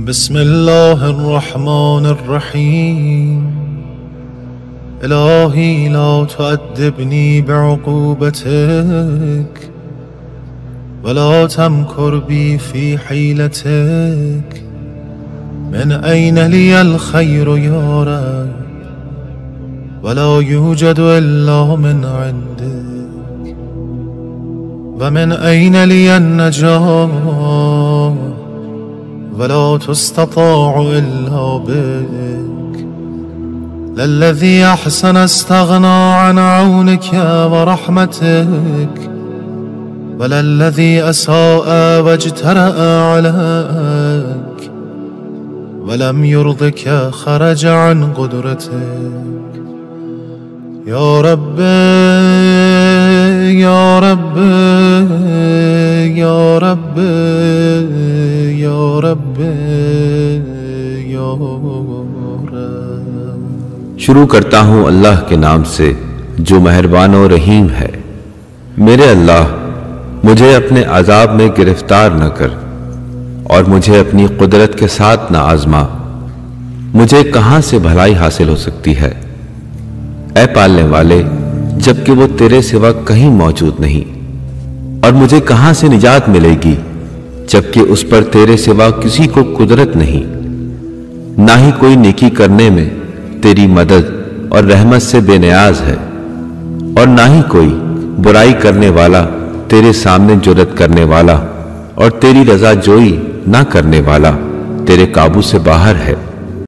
بسم الله الرحمن الرحيم. إلهي لا تؤدبني بعقوبتك ولا تمكر بي في حيلتك. من أين لي الخير يا رب ولا يوجد إلا من عندك. ومن أين لي النجاة ولا تستطاع إلا بك. للذي أحسن استغنى عن عونك ورحمتك، وللذي أساء واجترأ عليك ولم يرضك خرج عن قدرتك. يا رب يا رب يا رب يا رب या रब। शुरू करता हूँ अल्लाह के नाम से जो मेहरबान और रहीम है। मेरे अल्लाह, मुझे अपने अजाब में गिरफ्तार न कर और मुझे अपनी कुदरत के साथ न आजमा। मुझे कहाँ से भलाई हासिल हो सकती है ऐ पालने वाले, जबकि वो तेरे सिवा कहीं मौजूद नहीं। और मुझे कहाँ से निजात मिलेगी जबकि उस पर तेरे सिवा किसी को कुदरत नहीं। ना ही कोई नेकी करने में तेरी मदद और रहमत से बेनियाज है, और ना ही कोई बुराई करने वाला तेरे सामने जुर्रत करने वाला और तेरी रजा जोई ना करने वाला तेरे काबू से बाहर है।